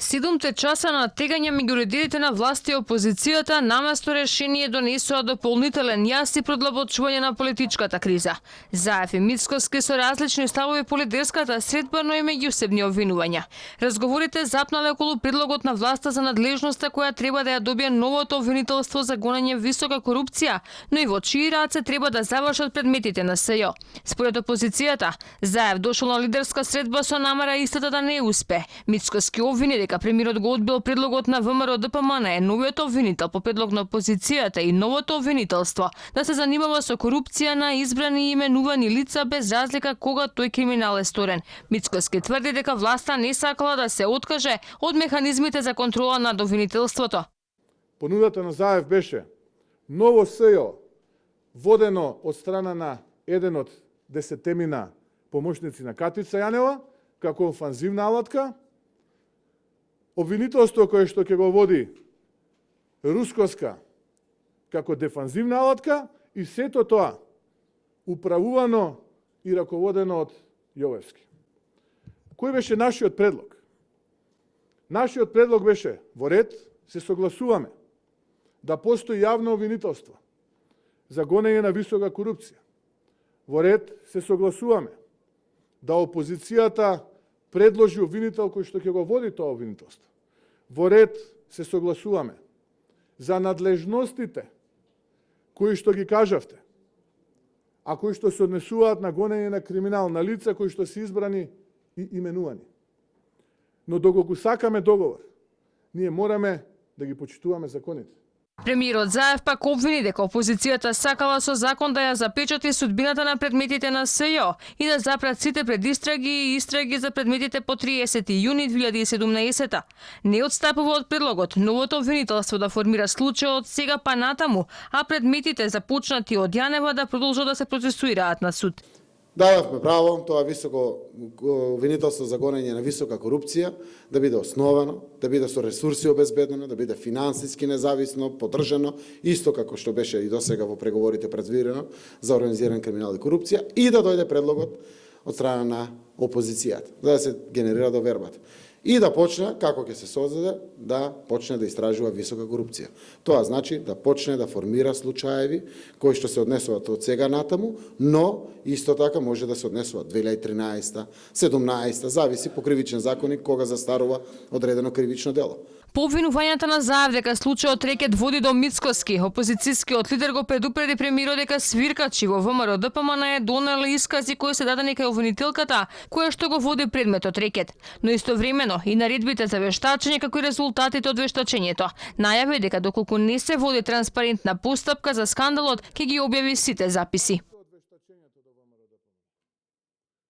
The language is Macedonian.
7 часа на тегање меѓу лидерите на власт и опозицијата наместо решение донесоа дополнителен јас и продлабочување на политичката криза. Заев и Мицкоски со различни ставови по лидерската средба, но и меѓусебни обвинувања. Разговорите запнале околу предлогот на власта за надлежноста која треба да ја добие новото обвинителство за гонење висока корупција, но и во чии раце треба да завршат предметите на СЈО. Според опозицијата, Заев дошол на лидерска средба со намера истата да не успе. Мицкоски обвини дека премиерот го одбил предлогот на ВМРО ДПМН е новиот обвинител по предлог на опозицијата и новото обвинителство да се занимава со корупција на избрани и именувани лица без разлика кога тој криминал е сторен. Мицкоски тврди дека власта не сакала да се откаже од механизмите за контрола над обвинителството. Понудата на Заев беше ново СЈО водено од страна на еден од 10 помошници на Катица Јанева како офанзивна алатка, обвинителство кое што ќе го води Рускоска како дефанзивна алатка и сето тоа управувано и раководено од Јовевски. Кој беше нашиот предлог? Нашиот предлог беше во ред се согласуваме да постои јавно обвинителство за гонење на висока корупција. Во ред се согласуваме да опозицијата предложи обвинител кој што ќе го води тоа обвинителство. Во ред се согласуваме за надлежностите кои што ги кажавте, а кои што се однесуваат на гонење на криминал на лица кои што се избрани и именувани. Но доколку сакаме договор, ние мораме да ги почитуваме законите. Премиерот Заев пак обвини дека опозицијата сакала со закон да ја запечати судбината на предметите на СЈО и да запрат сите предистраги и истраги за предметите по 30 јуни 2017. Не отстапува од предлогот новото обвинителство да формира случај од сега па натаму, а предметите започнати од Јанева да продолжат да се процесуираат на суд. Дадовме право тоа високо обвинителство за гонење на висока корупција да биде основано, да биде со ресурси обезбедено, да биде финансиски независно, поддржано, исто како што беше и досега во преговорите предвидено за организиран криминал и корупција, и да дојде предлогот од страна на опозицијата, за да се генерира довербата. И да почне, како ќе се создаде, да почне да истражува висока корупција. Тоа значи да почне да формира случаеви кои што се однесуваат од сега натаму, но исто така може да се однесуваат 2013, 17, зависи по кривичен законник кога застарува одредено кривично дело. По обвинувањата на Заев дека случајот рекет води до Мицкоски, опозицијскиот лидер го предупреди премиерот дека свиркачи во ВМРО ДПМН е донеле искази кои се дадени кај обвинителката, која што го води предметот рекет. Но истовремено и наредбите за вештачење како и резултатите од вештачењето. Најави дека доколку не се води транспарентна постапка за скандалот, ќе ги објави сите записи.